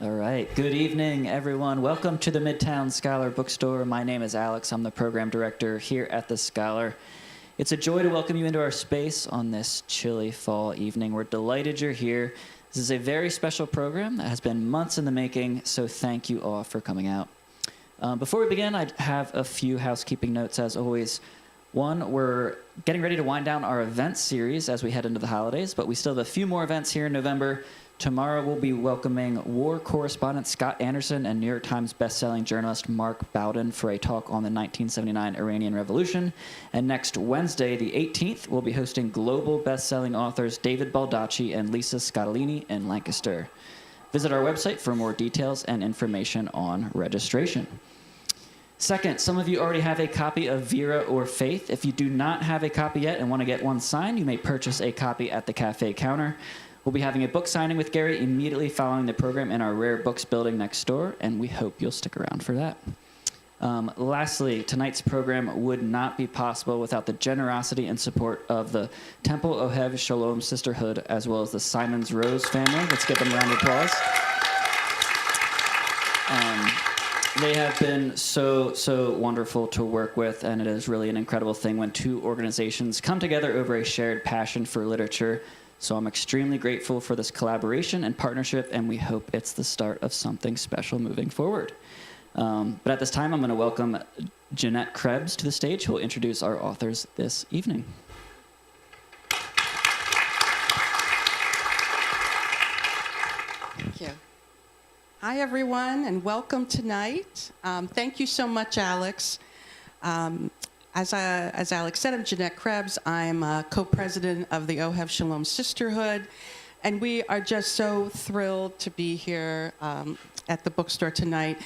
All right. Good evening, everyone. Welcome to the Midtown Scholar Bookstore. My name is Alex. I'm the program director here at the Scholar. It's a joy to welcome you into our space on this chilly fall evening. We're delighted you're here. This is a very special program that has been months in the making, so thank you all for coming out. Before we begin, I have a few housekeeping notes, as always. One, we're getting ready to wind down our event series as we head into the holidays, but we still have a few more events here in November. Tomorrow we'll be welcoming war correspondent Scott Anderson and New York Times bestselling journalist Mark Bowden for a talk on the 1979 Iranian Revolution. And next Wednesday, the 18th, we'll be hosting global bestselling authors David Baldacci and Lisa Scatolini in Lancaster. Visit our website for more details and information on registration. Second, some of you already have a copy of Vera or Faith. If you do not have a copy yet and want to get one signed, you may purchase a copy at the cafe counter. We'll be having a book signing with Gary immediately following the program in our Rare Books building next door, and we hope you'll stick around for that. Lastly, tonight's program would not be possible without the generosity and support of the Temple Ohev Sholom Sisterhood, as well as the Symons-Rose Family. Let's give them a round of applause. They have been so wonderful to work with, and it is really an incredible thing when two organizations come together over a shared passion for literature. So I'm extremely grateful for this collaboration and partnership, and we hope it's the start of something special moving forward. But at this time, I'm going to welcome Jeanette Krebs to the stage, who will introduce our authors this evening. Thank you. Hi, everyone, and welcome tonight. Thank you so much, Alex. As Alex said, I'm Jeanette Krebs. I'm a co-president of the Ohev Sholom Sisterhood, and we are just so thrilled to be here at the bookstore tonight.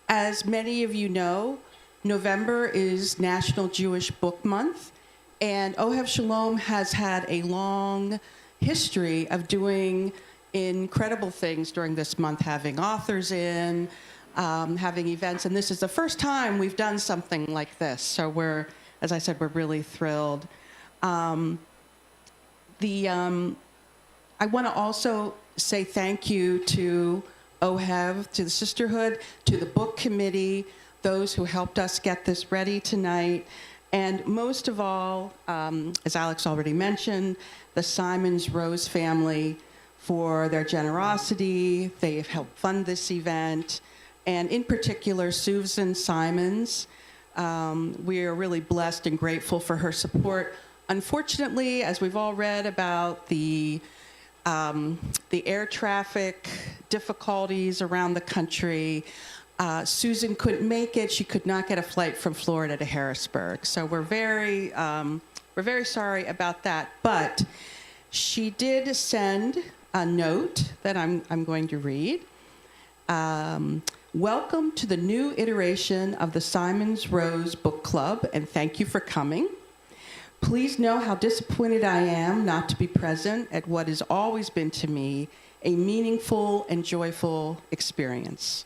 As many of you know, November is National Jewish Book Month, and Ohev Sholom has had a long history of doing incredible things during this month, having authors in, having events, and this is the first time we've done something like this. So as I said, we're really thrilled. I want to also say thank you to Ohev, to the Sisterhood, to the book committee, those who helped us get this ready tonight, and most of all, as Alex already mentioned, the Symons-Rose family for their generosity. They have helped fund this event. And in particular, Susan Symons. We are really blessed and grateful for her support. Unfortunately, as we've all read about the air traffic difficulties around the country, Susan couldn't make it. She could not get a flight from Florida to Harrisburg. So we're very sorry about that. But she did send a note that I'm going to read. Welcome to the new iteration of the Symons-Rose Book Club, and thank you for coming. Please know how disappointed I am not to be present at what has always been to me a meaningful and joyful experience,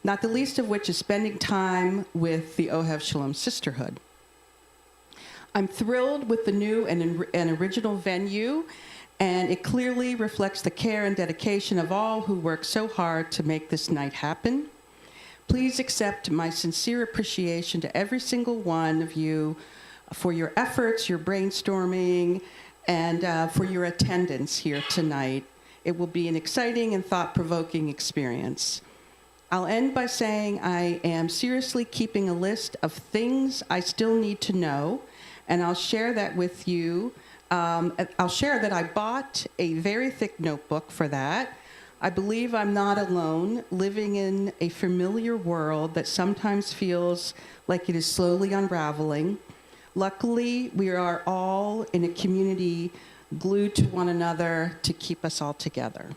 not the least of which is spending time with the Ohev Sholom Sisterhood. I'm thrilled with the new and original venue, and it clearly reflects the care and dedication of all who work so hard to make this night happen. Please accept my sincere appreciation to every single one of you for your efforts, your brainstorming, and for your attendance here tonight. It will be an exciting and thought-provoking experience. I'll end by saying I am seriously keeping a list of things I still need to know, and I'll share that with you. I'll share that I bought a very thick notebook for that. I believe I'm not alone, living in a familiar world that sometimes feels like it is slowly unraveling. Luckily, we are all in a community glued to one another to keep us all together.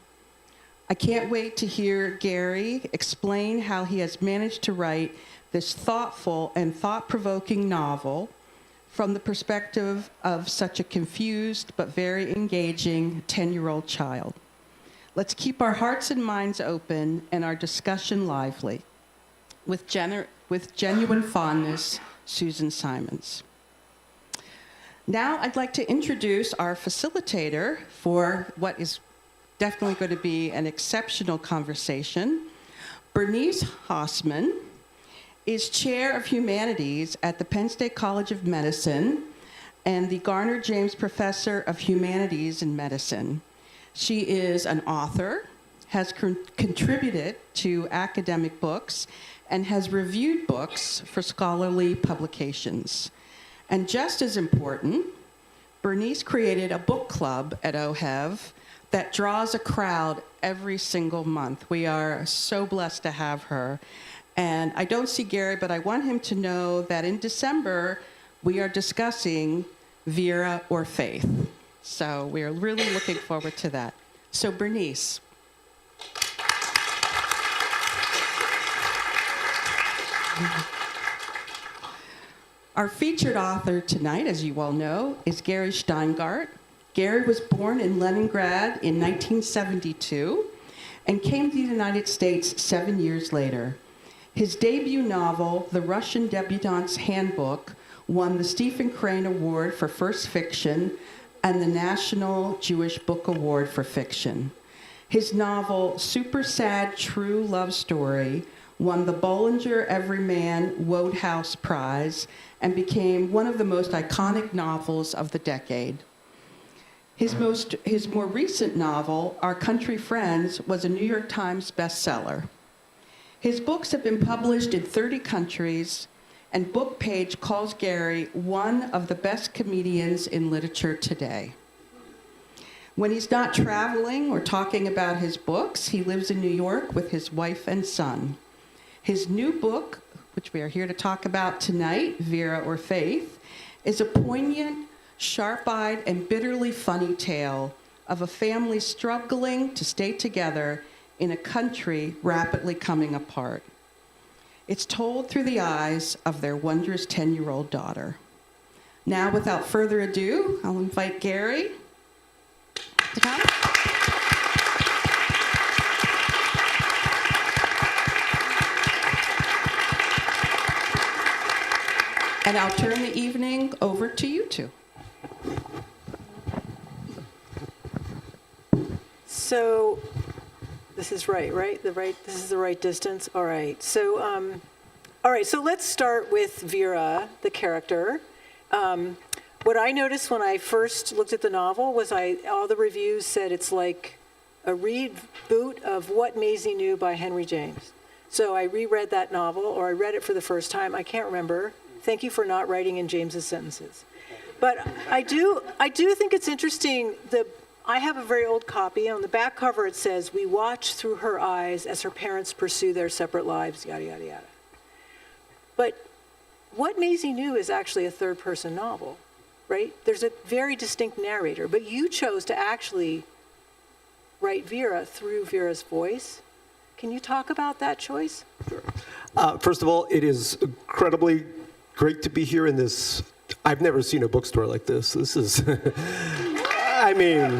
I can't wait to hear Gary explain how he has managed to write this thoughtful and thought-provoking novel from the perspective of such a confused but very engaging 10-year-old child. Let's keep our hearts and minds open and our discussion lively. With genuine fondness, Susan Symons. Now I'd like to introduce our facilitator for what is definitely going to be an exceptional conversation. Bernice Hausman is Chair of Humanities at the Penn State College of Medicine and the Garner James Professor of Humanities in Medicine. She is an author, has contributed to academic books, and has reviewed books for scholarly publications. And just as important, Bernice created a book club at Ohev that draws a crowd every single month. We are so blessed to have her. And I don't see Gary, but I want him to know that in December, we are discussing Vera or Faith. So we are really looking forward to that. So Bernice. Our featured author tonight, as you all know, is Gary Shteyngart. Gary was born in Leningrad in 1972 and came to the United States 7 years later. His debut novel, The Russian Debutante's Handbook, won the Stephen Crane Award for First Fiction and the National Jewish Book Award for Fiction. His novel, Super Sad True Love Story, won the Bollinger Everyman Wodehouse Prize and became one of the most iconic novels of the decade. His more recent novel, Our Country Friends, was a New York Times bestseller. His books have been published in 30 countries, and Book Page calls Gary one of the best comedians in literature today. When he's not traveling or talking about his books, he lives in New York with his wife and son. His new book, which we are here to talk about tonight, Vera or Faith, is a poignant, sharp-eyed, and bitterly funny tale of a family struggling to stay together in a country rapidly coming apart. It's told through the eyes of their wondrous 10-year-old daughter. Now, without further ado, I'll invite Gary to come. And I'll turn the evening over to you two. So, this is right? This is the right distance? All right. So, so let's start with Vera, the character. What I noticed when I first looked at the novel was all the reviews said it's like a reboot of What Maisie Knew by Henry James. So I reread that novel, or I read it for the first time. I can't remember. Thank you for not writing in James's sentences. But I do think it's interesting. I have a very old copy. On the back cover it says, "We watch through her eyes as her parents pursue their separate lives," yada, yada, yada. But What Maisie Knew is actually a third-person novel, right? There's a very distinct narrator, but you chose to actually write Vera through Vera's voice. Can you talk about that choice? Sure. First of all, it is incredibly great to be here in this. I've never seen a bookstore like this. This is, I mean,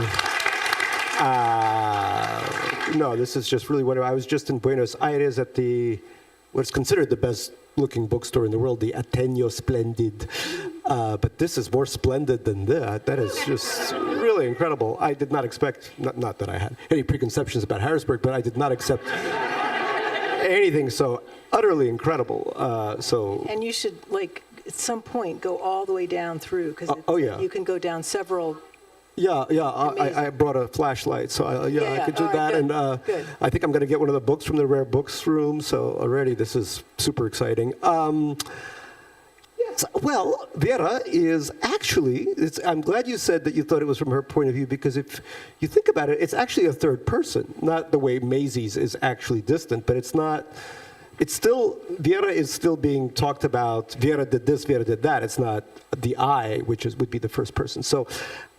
no, this is just really wonderful. I was just in Buenos Aires at what's considered the best looking bookstore in the world, the Ateneo Splendid. But this is more splendid than that. That is just really incredible. I did not expect, not that I had any preconceptions about Harrisburg, but I did not accept anything so utterly incredible. And you should, at some point, go all the way down through, because yeah. You can go down several. Yeah. I brought a flashlight, so I could do that. Good. And Good. I think I'm going to get one of the books from the Rare Books room. So already this is super exciting. Yes. Well, Vera is actually. I'm glad you said that you thought it was from her point of view, because if you think about it, it's actually a third person. Not the way Maisie's is actually distant, but it's not. It's still, Vera is still being talked about. Vera did this, Vera did that. It's not the I, which would be the first person. So,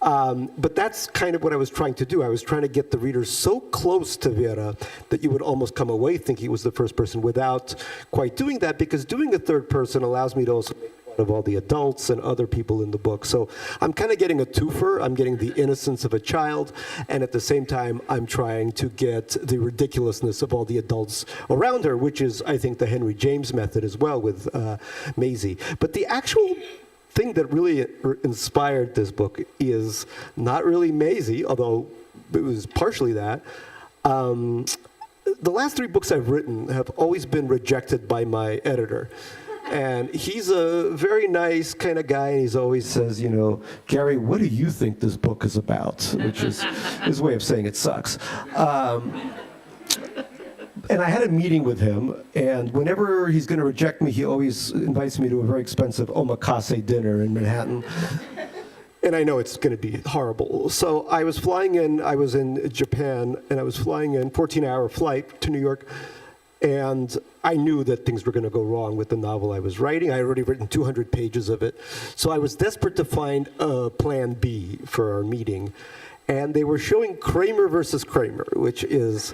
but that's kind of what I was trying to do. I was trying to get the reader so close to Vera that you would almost come away thinking it was the first person without quite doing that, because doing a third person allows me to also make fun of all the adults and other people in the book. So I'm kind of getting a twofer. I'm getting the innocence of a child, and at the same time, I'm trying to get the ridiculousness of all the adults around her, which is, I think, the Henry James method as well with Maisie. But the actual thing that really inspired this book is not really Maisie, although it was partially that. The last 3 books I've written have always been rejected by my editor. And he's a very nice kind of guy, and he always says, Gary, what do you think this book is about? Which is his way of saying it sucks. And I had a meeting with him, and whenever he's going to reject me, he always invites me to a very expensive omakase dinner in Manhattan. And I know it's going to be horrible. So I was flying in, I was in Japan, and I was flying in 14-hour flight to New York, and I knew that things were going to go wrong with the novel I was writing. I had already written 200 pages of it. So I was desperate to find a plan B for our meeting. And they were showing Kramer versus Kramer, which is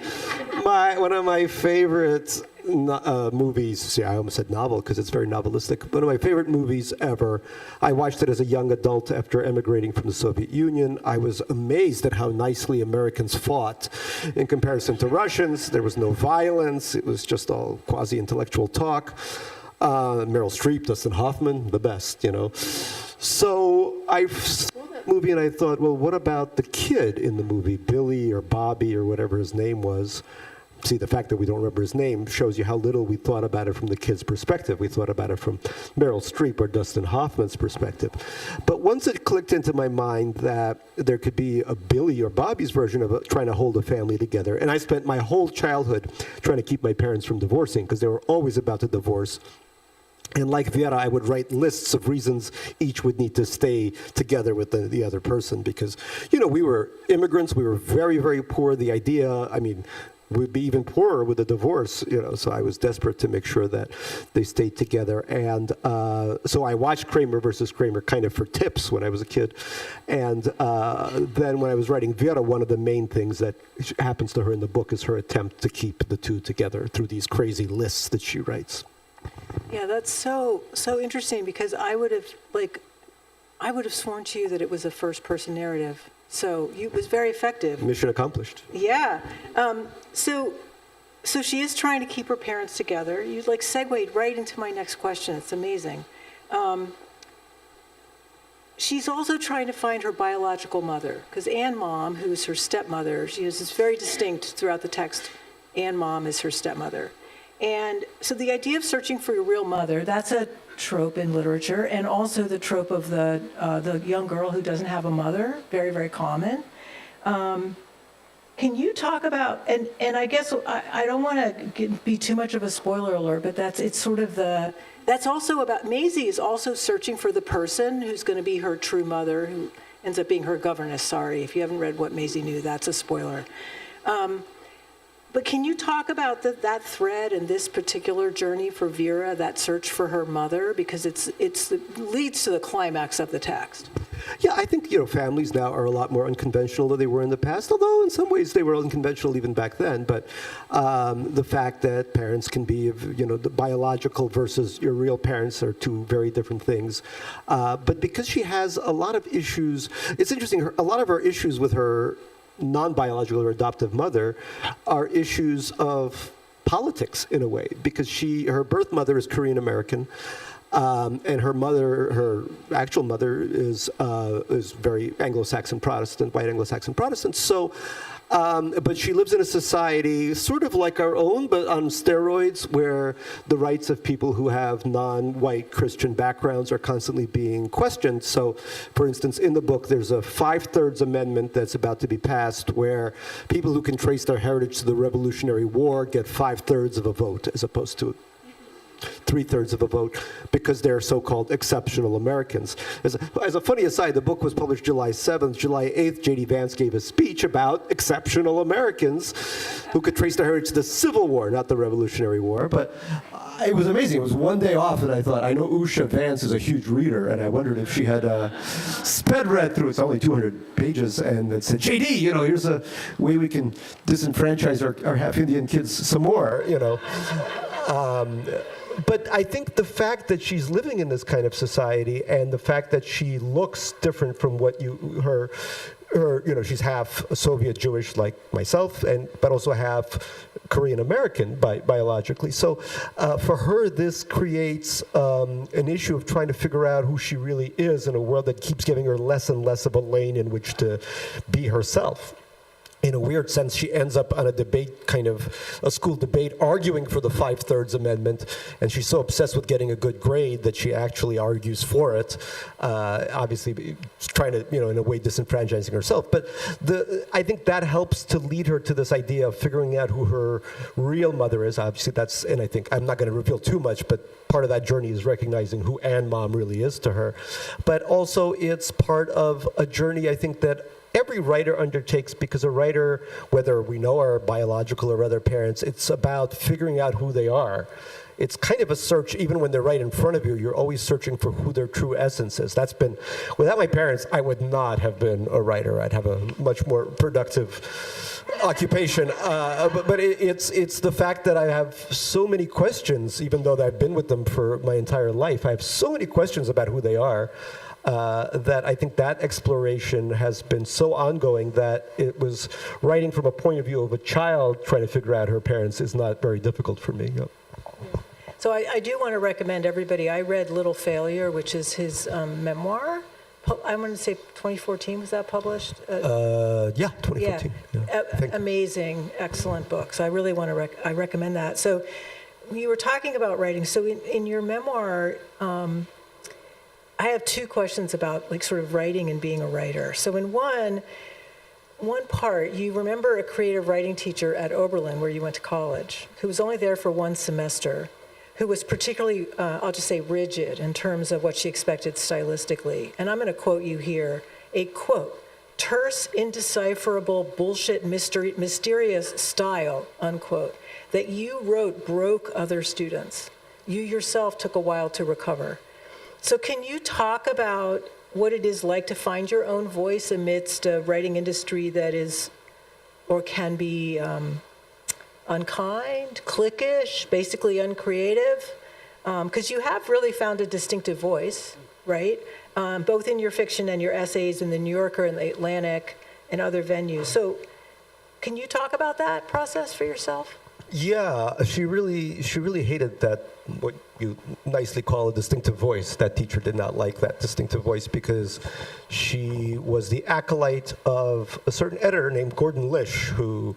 one of my favorite movies. See, I almost said novel because it's very novelistic. One of my favorite movies ever. I watched it as a young adult after emigrating from the Soviet Union. I was amazed at how nicely Americans fought in comparison to Russians. There was no violence. It was just all quasi-intellectual talk. Meryl Streep, Dustin Hoffman, the best, So I saw that movie and I thought, well, what about the kid in the movie, Billy or Bobby or whatever his name was? See, the fact that we don't remember his name shows you how little we thought about it from the kid's perspective. We thought about it from Meryl Streep or Dustin Hoffman's perspective. But once it clicked into my mind that there could be a Billy or Bobby's version of trying to hold a family together, and I spent my whole childhood trying to keep my parents from divorcing because they were always about to divorce. And like Vera, I would write lists of reasons each would need to stay together with the other person because, we were immigrants. We were very, very poor. The idea, we'd be even poorer with a divorce, so I was desperate to make sure that they stayed together. And so I watched Kramer versus Kramer kind of for tips when I was a kid. And then when I was writing Vera, one of the main things that happens to her in the book is her attempt to keep the two together through these crazy lists that she writes. Yeah, that's so interesting because I would have sworn to you that it was a first-person narrative. So it was very effective. Mission accomplished. Yeah. So she is trying to keep her parents together. You segued right into my next question. It's amazing. She's also trying to find her biological mother because Ann Mom, who is her stepmother, she is very distinct throughout the text. Ann Mom is her stepmother. And so the idea of searching for your real mother, that's a trope in literature, and also the trope of the young girl who doesn't have a mother, very, very common. Can you talk about, and I guess I don't want to be too much of a spoiler alert, but that's also about, Maisie is also searching for the person who's going to be her true mother, who ends up being her governess. Sorry, if you haven't read What Maisie Knew, that's a spoiler. But can you talk about that thread and this particular journey for Vera, that search for her mother, because it leads to the climax of the text? Yeah, I think families now are a lot more unconventional than they were in the past. Although in some ways they were unconventional even back then. But the fact that parents can be, the biological versus your real parents are two very different things. But because she has a lot of issues, it's interesting. A lot of her issues with her non-biological or adoptive mother are issues of politics in a way, because her birth mother is Korean American, and her actual mother is very Anglo-Saxon Protestant, white Anglo-Saxon Protestant. So, but she lives in a society sort of like our own, but on steroids, where the rights of people who have non-white Christian backgrounds are constantly being questioned. So, for instance, in the book, there's a 5/3 amendment that's about to be passed where people who can trace their heritage to the Revolutionary War get 5/3 of a vote as opposed to 3/3 of a vote because they're so-called exceptional Americans. As a funny aside, the book was published July 7th. July 8th, J.D. Vance gave a speech about exceptional Americans who could trace their heritage to the Civil War, not the Revolutionary War. But it was amazing. It was one day off, and I thought, I know Usha Vance is a huge reader, and I wondered if she had sped read through. It's only 200 pages, and it said, J.D., here's a way we can disenfranchise our half-Indian kids some more, But I think the fact that she's living in this kind of society and the fact that she looks different from what she's half Soviet Jewish like myself, but also half Korean American biologically. So for her, this creates an issue of trying to figure out who she really is in a world that keeps giving her less and less of a lane in which to be herself. in a weird sense, she ends up on a debate, kind of a school debate, arguing for the 5/3 amendment, and she's so obsessed with getting a good grade that she actually argues for it, obviously trying to, in a way disenfranchising herself. But I think that helps to lead her to this idea of figuring out who her real mother is. Obviously, and I think, I'm not going to reveal too much, but part of that journey is recognizing who Ann Mom really is to her. But also, it's part of a journey, I think, that every writer undertakes, because a writer, whether we know our biological or other parents, it's about figuring out who they are. It's kind of a search, even when they're right in front of you, you're always searching for who their true essence is. Without my parents, I would not have been a writer. I'd have a much more productive occupation. But it's the fact that I have so many questions, even though I've been with them for my entire life. I have so many questions about who they are. That I think that exploration has been so ongoing that it was writing from a point of view of a child trying to figure out her parents is not very difficult for me. Yep. So I do want to recommend everybody. I read Little Failure, which is his memoir. I'm going to say 2014, was that published? Yeah, 2014. Yeah, amazing, excellent books. I really want to I recommend that. So you were talking about writing. So in your memoir, I have two questions about sort of writing and being a writer. So in one part, you remember a creative writing teacher at Oberlin, where you went to college, who was only there for one semester, who was particularly, I'll just say, rigid in terms of what she expected stylistically. And I'm going to quote you here, a quote, terse, indecipherable, bullshit, mysterious style, unquote, that you wrote broke other students. You yourself took a while to recover. So can you talk about what it is like to find your own voice amidst a writing industry that is, or can be, unkind, cliquish, basically uncreative? Because you have really found a distinctive voice, right? Both in your fiction and your essays in the New Yorker and the Atlantic and other venues. So can you talk about that process for yourself? Yeah, she really hated that, what you nicely call a distinctive voice. That teacher did not like that distinctive voice because she was the acolyte of a certain editor named Gordon Lish, who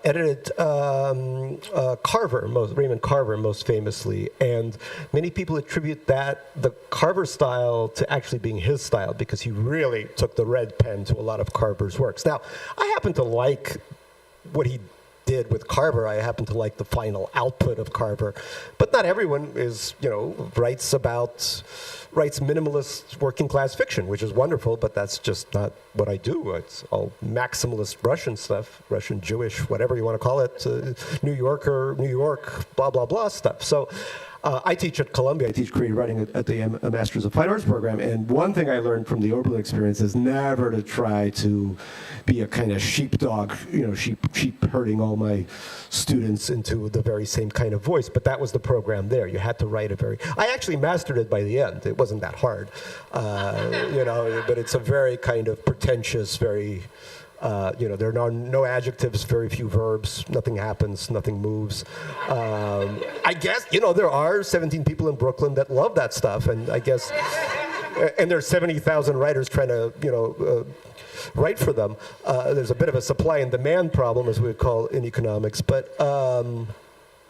edited Raymond Carver most famously, and many people attribute the Carver style to actually being his style because he really took the red pen to a lot of Carver's works. Now, I happen to like what he did with Carver. I happen to like the final output of Carver, but not everyone writes minimalist working class fiction, which is wonderful, but that's just not what I do. It's all maximalist Russian stuff, Russian Jewish, whatever you want to call it, New York, blah, blah, blah stuff. So I teach at Columbia. I teach creative writing at the Masters of Fine Arts program, and one thing I learned from the Oberlin experience is never to try to be a kind of sheepdog, sheep herding all my students into the very same kind of voice. But that was the program there. You had to write I actually mastered it by the end. It wasn't that hard, but it's a very kind of pretentious, very, there are no adjectives, very few verbs, nothing happens, nothing moves. I guess, there are 17 people in Brooklyn that love that stuff, and I guess, and there's 70,000 writers trying to, write for them. There's a bit of a supply and demand problem, as we would call in economics, but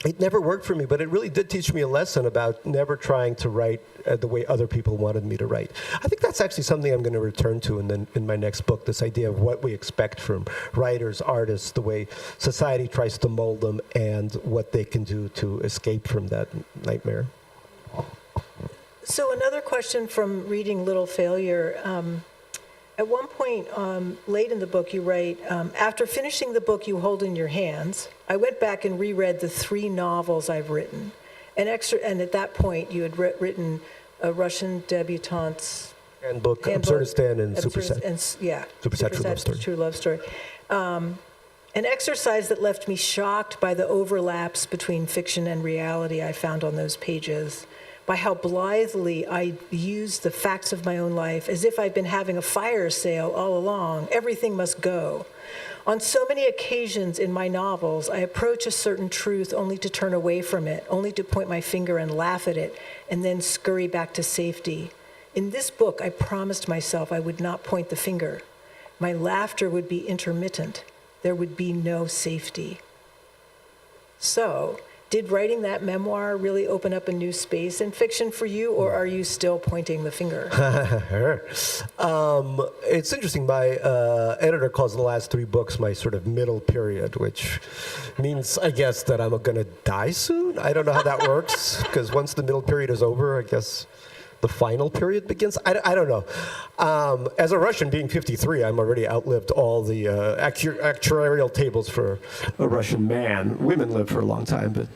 it never worked for me, but it really did teach me a lesson about never trying to write the way other people wanted me to write. I think that's actually something I'm going to return to in my next book, this idea of what we expect from writers, artists, the way society tries to mold them, and what they can do to escape from that nightmare. So another question from reading Little Failure. At one point, late in the book, you write, after finishing the book you hold in your hands, I went back and reread the 3 novels I've written. And at that point, you had written a Russian debutante's Handbook, Absurdistan, and Superset. Superset, True Love Story. An exercise that left me shocked by the overlaps between fiction and reality I found on those pages, by how blithely I used the facts of my own life as if I'd been having a fire sale all along. Everything must go. On so many occasions in my novels, I approach a certain truth only to turn away from it, only to point my finger and laugh at it, and then scurry back to safety. In this book, I promised myself I would not point the finger. My laughter would be intermittent, there would be no safety. So, did writing that memoir really open up a new space in fiction for you, or are you still pointing the finger? It's interesting. My editor calls the last 3 books my sort of middle period, which means, I guess, that I'm going to die soon. I don't know how that works, because once the middle period is over, I guess the final period begins. I don't know. As a Russian, being 53, I'm already outlived all the actuarial tables for a Russian man. Women live for a long time, but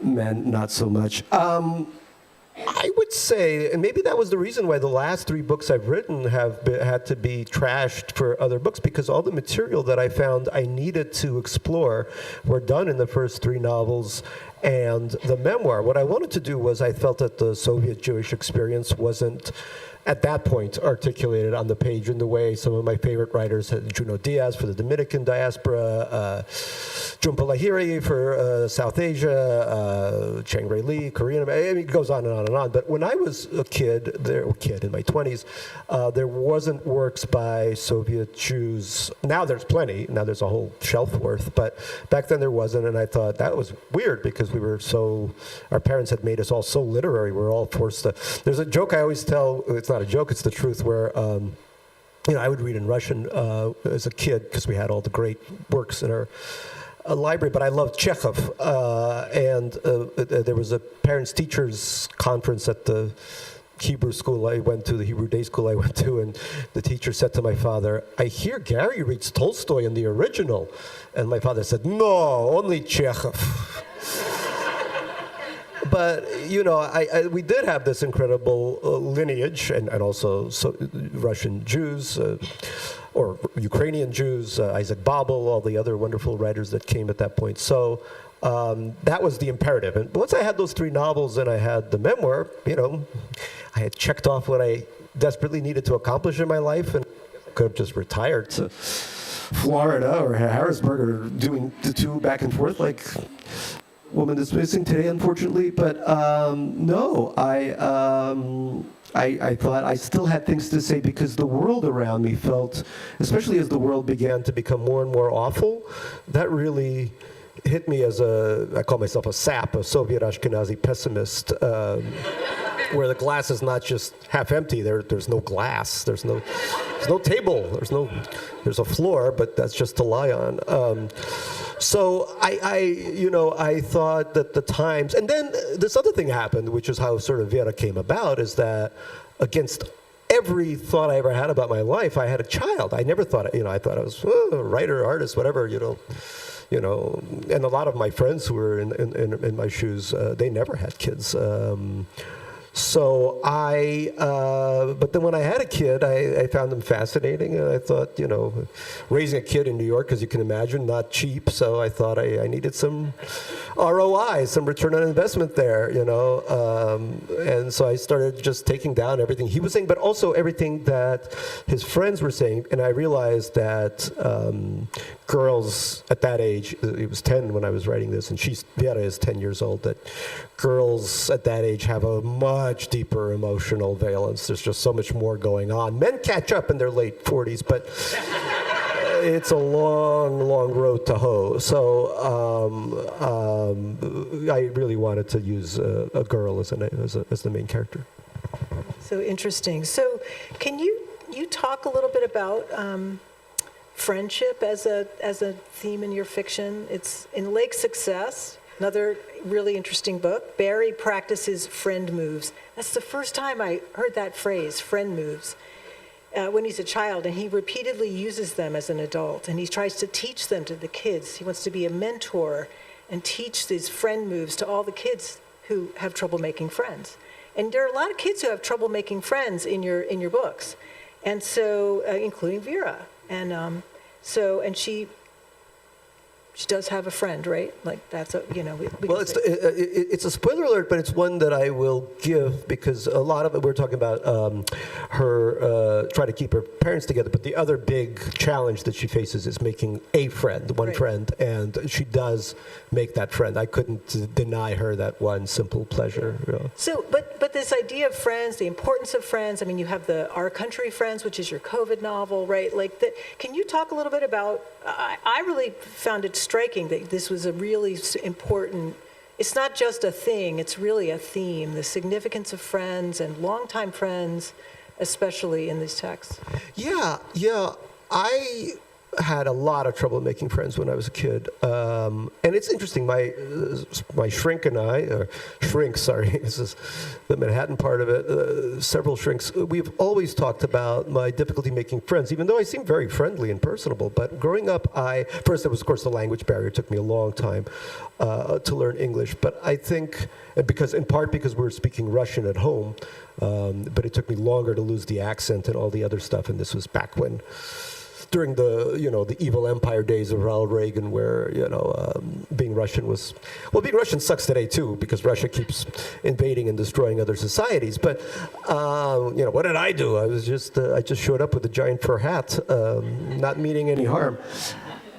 men not so much. I would say, and maybe that was the reason why the last 3 books I've written have had to be trashed for other books, because all the material that I found I needed to explore were done in the first 3 novels and the memoir. What I wanted to do was, I felt that the Soviet Jewish experience wasn't, at that point, articulated on the page in the way some of my favorite writers had. Junot Díaz for the Dominican diaspora, Jhumpa Lahiri for South Asia, Chiang-Rae Lee, Korean. I mean, it goes on and on and on. But when I was a kid in my 20s, there wasn't works by Soviet Jews. Now there's plenty. Now there's a whole shelf worth. But back then there wasn't, and I thought that was weird, because our parents had made us all so literary. We were all forced to. There's a joke I always tell. It's not a joke, it's the truth, where I would read in Russian as a kid, because we had all the great works in our library, but I loved Chekhov. And there was a parents-teachers conference at the Hebrew school I went to, the Hebrew day school I went to, and the teacher said to my father, "I hear Gary reads Tolstoy in the original." And my father said, "No, only Chekhov." But, we did have this incredible lineage, and also Russian Jews, or Ukrainian Jews, Isaac Babel, all the other wonderful writers that came at that point. So that was the imperative. And once I had those 3 novels and I had the memoir, I had checked off what I desperately needed to accomplish in my life, and I could have just retired to Florida or Harrisburg, or doing the 2 back and forth like woman that's missing today, unfortunately. But no, I thought I still had things to say, because the world around me felt, especially as the world began to become more and more awful, that really hit me as I call myself a SAP, a Soviet Ashkenazi pessimist, where the glass is not just half empty. There's no glass. There's no table. There's a floor, but that's just to lie on. So I thought that the Times, and then this other thing happened, which is how sort of Vera came about, is that against every thought I ever had about my life, I had a child. I never thought, I thought I was a writer, artist, whatever, and a lot of my friends who were in my shoes, they never had kids. So but then when I had a kid, I found them fascinating, and I thought, raising a kid in New York, as you can imagine, not cheap. So I thought I needed some ROI, some return on investment there, and so I started just taking down everything he was saying, but also everything that his friends were saying, and I realized that girls at that age, it was 10 when I was writing this, and Vera is 10 years old, that girls at that age have a much deeper emotional valence. There's just so much more going on. Men catch up in their late 40s, but it's a long, long road to hoe. So I really wanted to use a girl as the main character. So interesting. So can you talk a little bit about friendship as a theme in your fiction? It's in Lake Success, another really interesting book. Barry practices friend moves. That's the first time I heard that phrase, friend moves, when he's a child, and he repeatedly uses them as an adult, and he tries to teach them to the kids. He wants to be a mentor and teach these friend moves to all the kids who have trouble making friends. And there are a lot of kids who have trouble making friends in your books, and so including Vera. And she she does have a friend, right? Like that's a, we Well, can say. it's a spoiler alert, but it's one that I will give because a lot of it we're talking about her trying to keep her parents together. But the other big challenge that she faces is making a friend, one Right. friend, and she does make that friend. I couldn't deny her that one simple pleasure. So, but this idea of friends, the importance of friends. I mean, you have the Our Country Friends, which is your COVID novel, right? Like, can you talk a little bit about? I really found it striking that this was a really important. It's not just a thing; it's really a theme. The significance of friends and longtime friends, especially in these texts. Yeah. I had a lot of trouble making friends when I was a kid, and it's interesting. My shrink and I, or shrink, sorry, this is the Manhattan part of it. Several shrinks. We've always talked about my difficulty making friends, even though I seem very friendly and personable. But growing up, first there was of course the language barrier. It took me a long time to learn English, but I think in part because we were speaking Russian at home, but it took me longer to lose the accent and all the other stuff. And this was back when. During the evil empire days of Ronald Reagan, where being Russian sucks today too because Russia keeps invading and destroying other societies. But what did I do? I just showed up with a giant fur hat, not meaning any harm.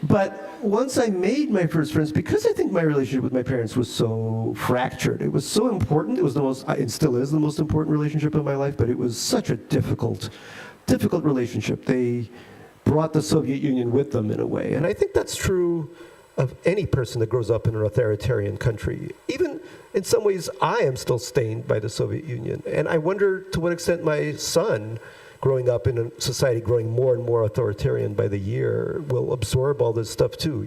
But once I made my first friends, because I think my relationship with my parents was so fractured, it was so important. It was it still is the most important relationship in my life. But it was such a difficult relationship. They brought the Soviet Union with them in a way. And I think that's true of any person that grows up in an authoritarian country. Even in some ways, I am still stained by the Soviet Union. And I wonder to what extent my son, growing up in a society growing more and more authoritarian by the year, will absorb all this stuff too,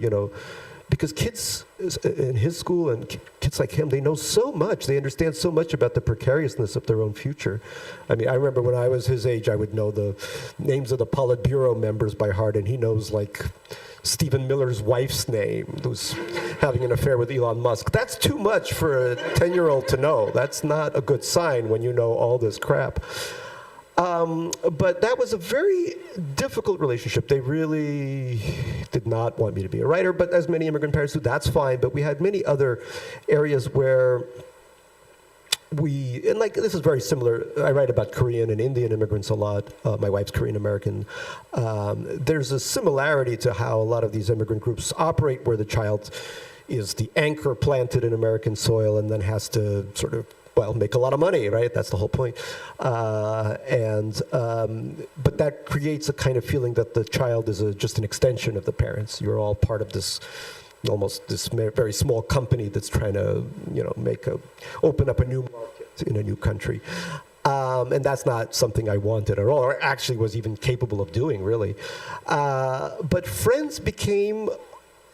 Because kids in his school and kids like him, they know so much. They understand so much about the precariousness of their own future. I mean, I remember when I was his age, I would know the names of the Politburo members by heart, and he knows like Stephen Miller's wife's name, who's having an affair with Elon Musk. That's too much for a 10-year-old to know. That's not a good sign when you know all this crap. But that was a very difficult relationship. They really did not want me to be a writer, but as many immigrant parents do, that's fine. But we had many other areas where this is very similar. I write about Korean and Indian immigrants a lot. My wife's Korean American. There's a similarity to how a lot of these immigrant groups operate, where the child is the anchor planted in American soil and then has to sort of make a lot of money, right? That's the whole point. But that creates a kind of feeling that the child is just an extension of the parents. You're all part of this very small company that's trying to, open up a new market in a new country. And that's not something I wanted at all, or actually was even capable of doing, really. But friends became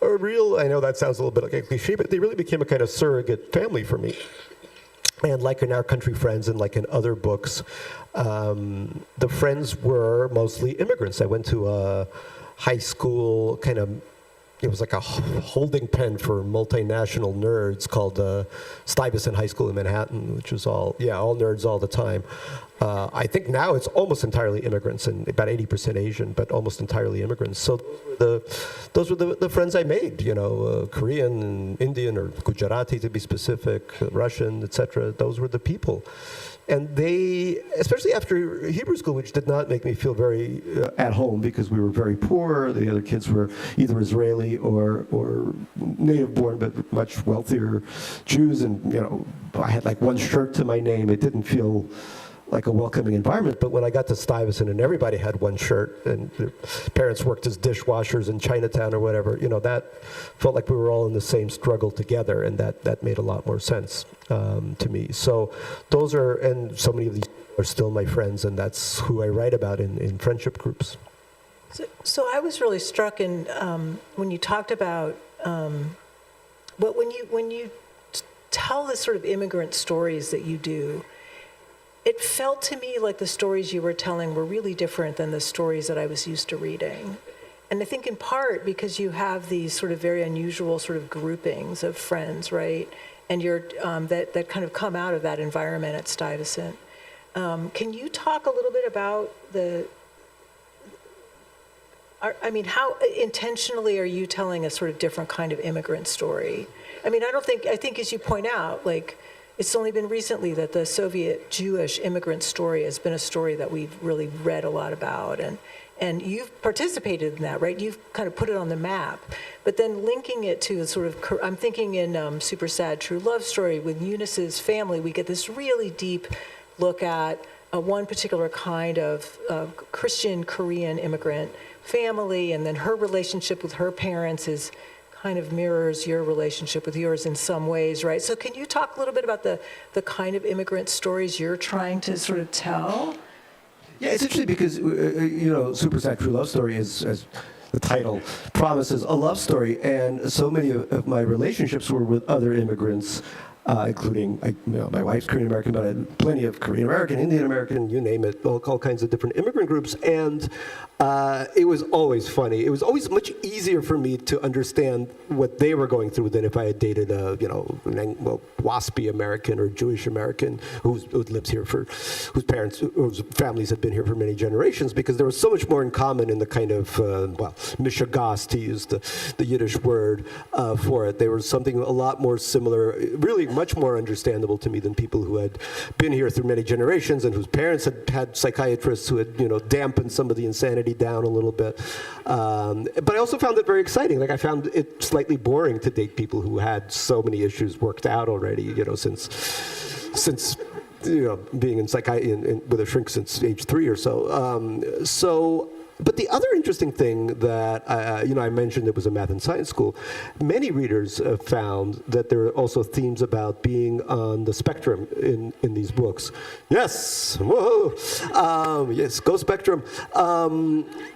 I know that sounds a little bit like a cliche, but they really became a kind of surrogate family for me. And like in Our Country Friends and like in other books, the friends were mostly immigrants. I went to a high school it was like a holding pen for multinational nerds called Stuyvesant High School in Manhattan, which was all nerds all the time. I think now it's almost entirely immigrants and about 80% Asian, but almost entirely immigrants. So those were the friends I made, Korean and Indian, or Gujarati to be specific, Russian, etc. Those were the people. And they, especially after Hebrew school, which did not make me feel very at home because we were very poor. The other kids were either Israeli or native born, but much wealthier Jews. And, I had like one shirt to my name. It didn't feel like a welcoming environment. But when I got to Stuyvesant and everybody had one shirt and their parents worked as dishwashers in Chinatown or whatever, that felt like we were all in the same struggle together, and that made a lot more sense to me. So and so many of these are still my friends, and that's who I write about in friendship groups. So I was really struck when you talked about, when you tell the sort of immigrant stories that you do, it felt to me like the stories you were telling were really different than the stories that I was used to reading. And I think in part because you have these sort of very unusual sort of groupings of friends, right? And you're that kind of come out of that environment at Stuyvesant. Can you talk a little bit about how intentionally are you telling a sort of different kind of immigrant story? I think as you point out, like, it's only been recently that the Soviet Jewish immigrant story has been a story that we've really read a lot about, and you've participated in that, right? You've kind of put it on the map, but then linking it to sort of, I'm thinking in Super Sad True Love Story with Eunice's family, we get this really deep look at one particular kind of Christian Korean immigrant family, and then her relationship with her parents is kind of mirrors your relationship with yours in some ways, right? So can you talk a little bit about the kind of immigrant stories you're trying to sort of tell? Yeah, it's interesting because, Super Sad True Love Story is, as the title promises, a love story. And so many of my relationships were with other immigrants, including, my wife's Korean American, but I had plenty of Korean American, Indian American, you name it, all kinds of different immigrant groups. And it was always funny. It was always much easier for me to understand what they were going through than if I had dated a, WASP American or Jewish American who lives here whose families had been here for many generations, because there was so much more in common in the kind of, mishigas, to use the Yiddish word for it. There was something a lot more similar, really much more understandable to me than people who had been here through many generations and whose parents had psychiatrists who had, dampened some of the insanity down a little bit. But I also found it very exciting. Like, I found it slightly boring to date people who had so many issues worked out already, since being in psychiatry with a shrink since age 3 or so. But the other interesting thing that, I mentioned it was a math and science school. Many readers have found that there are also themes about being on the spectrum in these books. Yes, whoa, yes, go spectrum,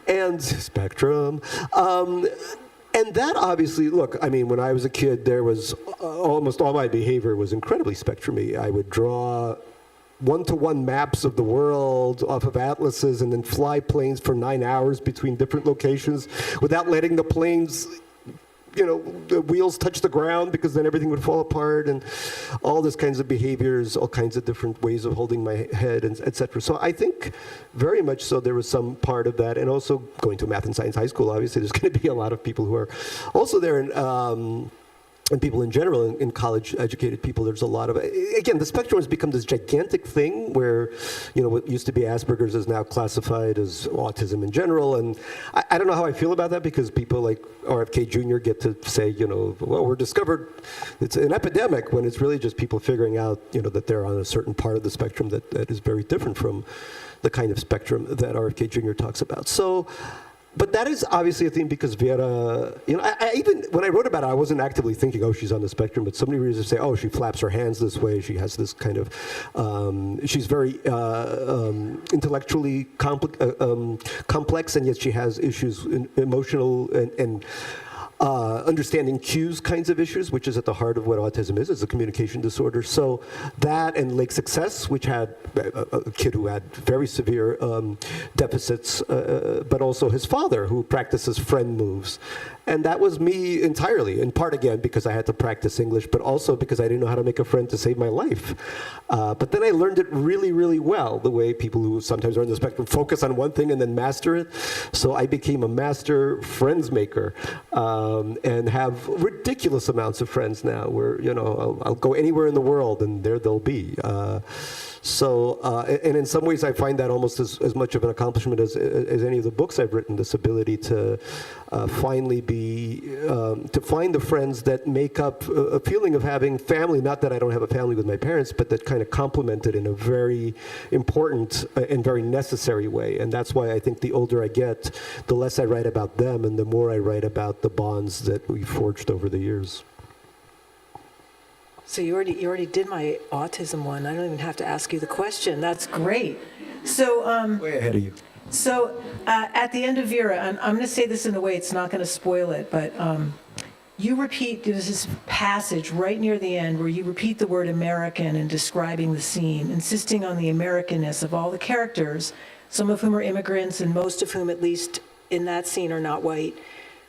and spectrum. And that obviously, look, when I was a kid, there was almost all my behavior was incredibly spectrumy. I would draw one-to-one maps of the world off of atlases and then fly planes for 9 hours between different locations without letting the planes, the wheels touch the ground, because then everything would fall apart, and all these kinds of behaviors, all kinds of different ways of holding my head, and et cetera. So I think very much so there was some part of that, and also going to a math and science high school, obviously there's going to be a lot of people who are also there, and people in general, in college-educated people, there's a lot of, again, the spectrum has become this gigantic thing where, what used to be Asperger's is now classified as autism in general, and I don't know how I feel about that, because people like RFK Jr. get to say, we're discovered, it's an epidemic, when it's really just people figuring out, that they're on a certain part of the spectrum that is very different from the kind of spectrum that RFK Jr. talks about. So, but that is obviously a theme, because Vera, I even, when I wrote about it, I wasn't actively thinking, she's on the spectrum, but so many readers say, she flaps her hands this way, she has this kind of, she's very intellectually complex, and yet she has issues, emotional and understanding cues kinds of issues, which is at the heart of what autism is a communication disorder. So that, and Lake Success, which had a kid who had very severe deficits, but also his father, who practices friend moves. And that was me entirely, in part, again, because I had to practice English, but also because I didn't know how to make a friend to save my life. But then I learned it really, really well, the way people who sometimes are on the spectrum focus on one thing and then master it. So I became a master friends maker, and have ridiculous amounts of friends now, where, I'll go anywhere in the world and there they'll be. So, and in some ways I find that almost as much of an accomplishment as any of the books I've written, this ability to finally to find the friends that make up a feeling of having family, not that I don't have a family with my parents, but that kind of complement it in a very important and very necessary way. And that's why I think the older I get, the less I write about them and the more I write about the bonds that we forged over the years. So you already did my autism one. I don't even have to ask you the question. That's great. So way ahead of you. So at the end of Vera, and I'm going to say this in a way it's not going to spoil it, but you repeat, there's this passage right near the end where you repeat the word American in describing the scene, insisting on the Americanness of all the characters, some of whom are immigrants and most of whom, at least in that scene, are not white.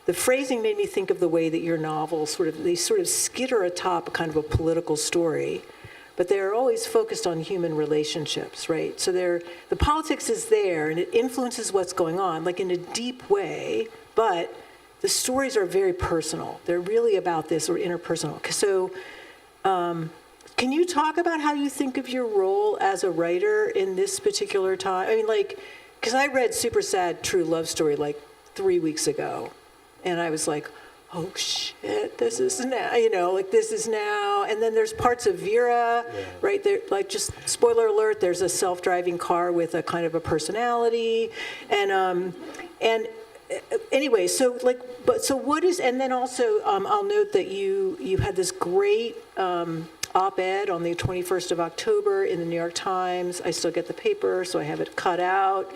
The phrasing made me think of the way that your novels sort of skitter atop a kind of a political story, but they're always focused on human relationships, right? So the politics is there, and it influences what's going on, like in a deep way, but the stories are very personal. They're really about this, or interpersonal. So can you talk about how you think of your role as a writer in this particular time? I mean, like, because I read Super Sad True Love Story like 3 weeks ago, and I was like, oh shit, this is now, this is now. And then there's parts of Vera, right there, like, just spoiler alert, there's a self-driving car with a kind of a personality. And anyway, so what is, and then also I'll note that you had this great op-ed on the 21st of October in the New York Times. I still get the paper, so I have it cut out.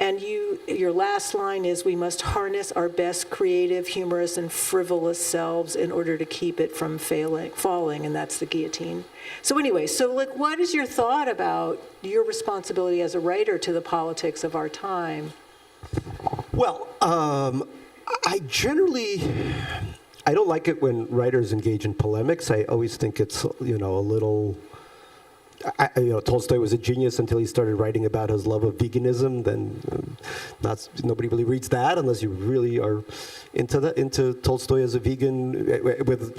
And your last line is, we must harness our best creative, humorous, and frivolous selves in order to keep it from falling, and that's the guillotine. So anyway, what is your thought about your responsibility as a writer to the politics of our time? Well, I don't like it when writers engage in polemics. I always think it's, a little... Tolstoy was a genius until he started writing about his love of veganism. Then nobody really reads that unless you really are into Tolstoy as a vegan with,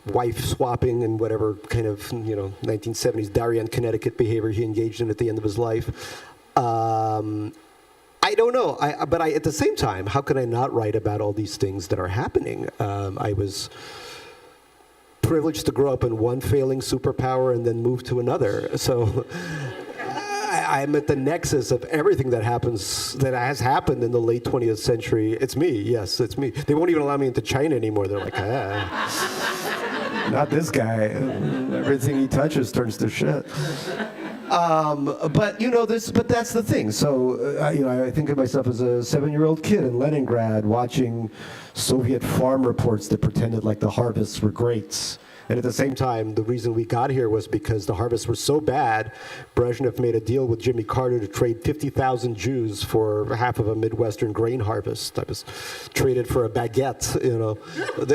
wife swapping and whatever kind of, 1970s Darien, Connecticut behavior he engaged in at the end of his life. I don't know, but at the same time, how could I not write about all these things that are happening? I was privileged to grow up in one failing superpower and then move to another. So I'm at the nexus of everything that has happened in the late 20th century. It's me, yes, it's me. They won't even allow me into China anymore. They're like, not this guy. Everything he touches turns to shit. But that's the thing. So, I think of myself as a 7-year-old kid in Leningrad watching Soviet farm reports that pretended like the harvests were great. And at the same time, the reason we got here was because the harvests were so bad, Brezhnev made a deal with Jimmy Carter to trade 50,000 Jews for half of a Midwestern grain harvest. I was traded for a baguette,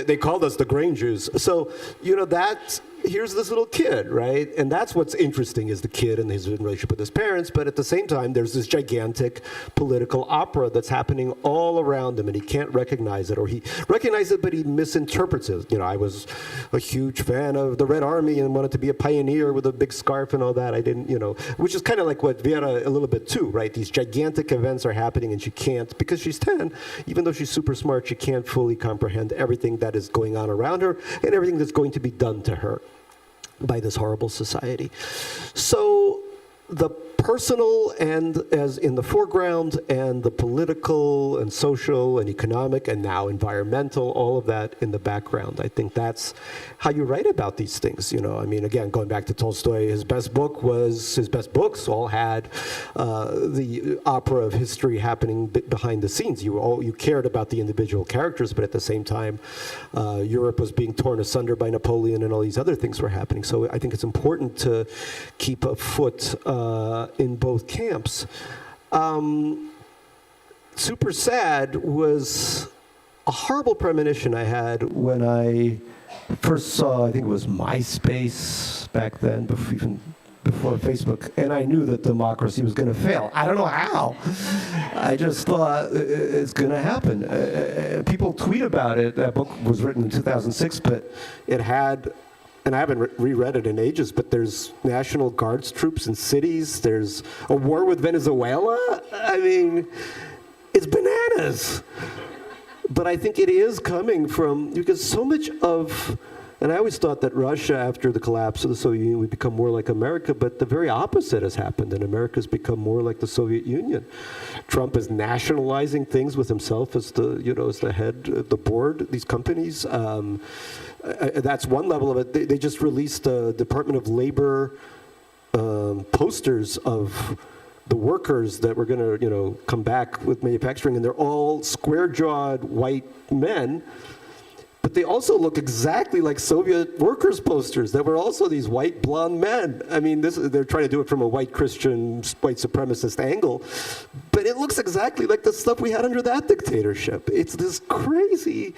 They called us the grain Jews. So, here's this little kid, right? And that's what's interesting, is the kid and his relationship with his parents. But at the same time, there's this gigantic political opera that's happening all around him, and he can't recognize it, or he recognizes it, but he misinterprets it. I was a huge fan of the Red Army and wanted to be a pioneer with a big scarf and all that. I didn't, which is kind of like what Vera a little bit too, right? These gigantic events are happening, and she can't, because she's 10, even though she's super smart, she can't fully comprehend everything that is going on around her and everything that's going to be done to her by this horrible society. So the personal and as in the foreground, and the political and social and economic and now environmental, all of that in the background. I think that's how you write about these things. Again, going back to Tolstoy, his best books all had the opera of history happening behind the scenes. You cared about the individual characters, but at the same time, Europe was being torn asunder by Napoleon, and all these other things were happening. So I think it's important to keep a foot in both camps. Super Sad was a horrible premonition I had when I first saw, I think it was MySpace back then, even before Facebook, and I knew that democracy was going to fail. I don't know how. I just thought it's going to happen. People tweet about it. That book was written in 2006, but it had, and I haven't reread it in ages, but there's National Guards troops in cities. There's a war with Venezuela. It's bananas. But I think it is coming from, because so much of, and I always thought that Russia, after the collapse of the Soviet Union, would become more like America, but the very opposite has happened, and America's become more like the Soviet Union. Trump is nationalizing things with himself as the head of the board, these companies. That's one level of it. They just released Department of Labor posters of the workers that were going to come back with manufacturing, and they're all square-jawed white men, but they also look exactly like Soviet workers' posters that were also these white, blonde men. They're trying to do it from a white Christian, white supremacist angle, but it looks exactly like the stuff we had under that dictatorship. It's this crazy...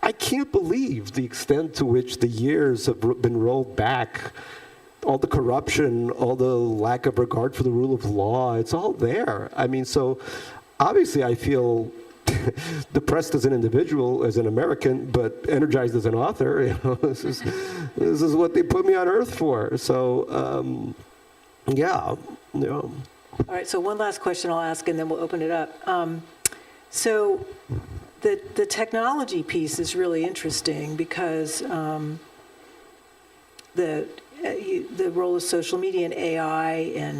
I can't believe the extent to which the years have been rolled back. All the corruption, all the lack of regard for the rule of law, it's all there. I mean, so obviously I feel depressed as an individual, as an American, but energized as an author. You know, this is what they put me on earth for. So, yeah, you know. All right, so one last question I'll ask, and then we'll open it up. So the technology piece is really interesting because the role of social media and AI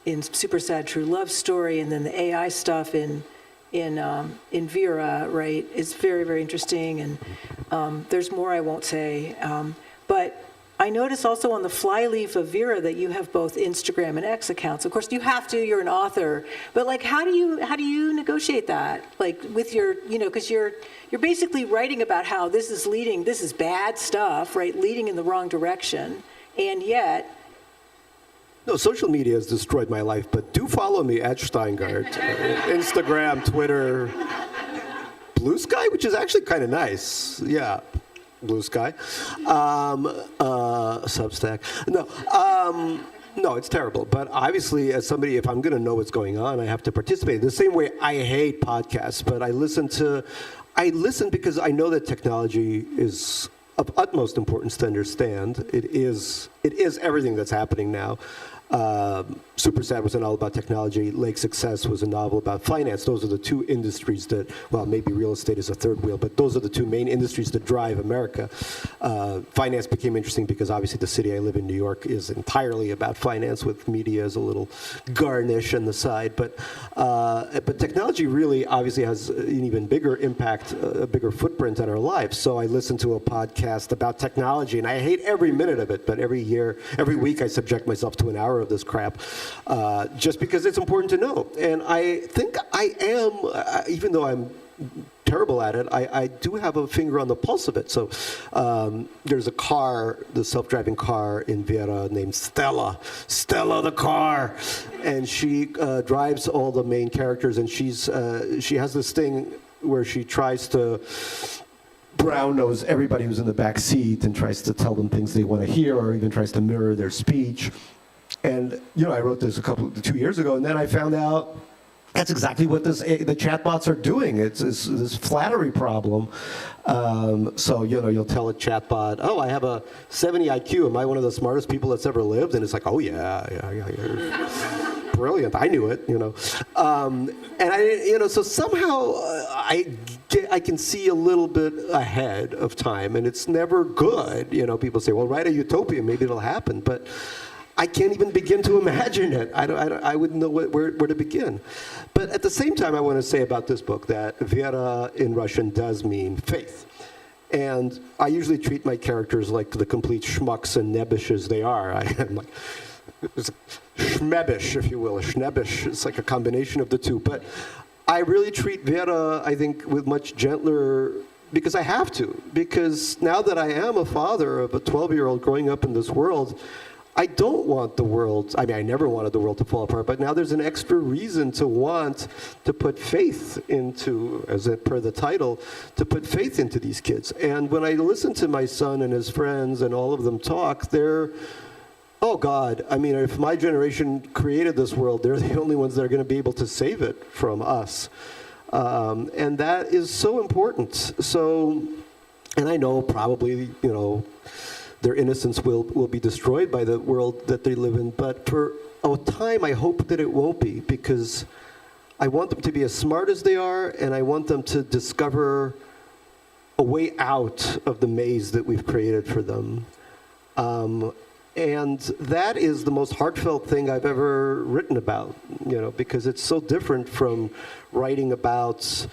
in Super Sad True Love Story, and then the AI stuff in Vera, right, is very, very interesting. And there's more I won't say, but I notice also on the flyleaf of Vera that you have both Instagram and X accounts. Of course, you have to. You're an author, but like, how do you negotiate that? Like with your, you know, because you're basically writing about how this is bad stuff, right? Leading in the wrong direction, and yet. No, social media has destroyed my life, but do follow me at Shteyngart, Instagram, Twitter, Blue Sky, which is actually kind of nice. Yeah. Blue Sky, Substack. No, it's terrible. But obviously, as somebody, if I'm going to know what's going on, I have to participate. The same way I hate podcasts, but I listen because I know that technology is of utmost importance to understand. It is everything that's happening now. Super Sad was a novel about technology. Lake Success was a novel about finance. Those are the two industries that, well, maybe real estate is a third wheel, but those are the two main industries that drive America. Finance became interesting because obviously the city I live in, New York, is entirely about finance, with media as a little garnish on the side. But technology really obviously has an even bigger impact, a bigger footprint on our lives. So I listen to a podcast about technology, and I hate every minute of it, but every week I subject myself to an hour of this crap. Just because it's important to know. And I think I am, even though I'm terrible at it, I do have a finger on the pulse of it. So there's a car, the self-driving car in Vera named Stella the car. And she drives all the main characters, and she has this thing where she tries to brown nose everybody who's in the back seat and tries to tell them things they want to hear, or even tries to mirror their speech. And, you know, I wrote this 2 years ago, and then I found out that's exactly what the chatbots are doing. It's this flattery problem. So, you know, you'll tell a chatbot, oh, I have a 70 IQ. Am I one of the smartest people that's ever lived? And it's like, oh, yeah, you're brilliant. I knew it, you know. And so somehow I can see a little bit ahead of time, and it's never good. You know, people say, well, write a utopia, maybe it'll happen. But I can't even begin to imagine it. I wouldn't know where to begin. But at the same time, I want to say about this book that Vera in Russian does mean faith. And I usually treat my characters like the complete schmucks and nebishes they are. I'm like, it's schmebish, if you will, a schnebish. It's like a combination of the two. But I really treat Vera, I think, with much gentler, because I have to. Because now that I am a father of a 12-year-old growing up in this world, I don't want the world, I mean, I never wanted the world to fall apart, but now there's an extra reason to want to put faith into, per the title, to put faith into these kids. And when I listen to my son and his friends and all of them talk, they're, oh God, I mean, if my generation created this world, they're the only ones that are going to be able to save it from us. And that is so important. So, and I know probably, you know, their innocence will be destroyed by the world that they live in. But for a time, I hope that it won't be, because I want them to be as smart as they are, and I want them to discover a way out of the maze that we've created for them. And that is the most heartfelt thing I've ever written about, you know, because it's so different from writing about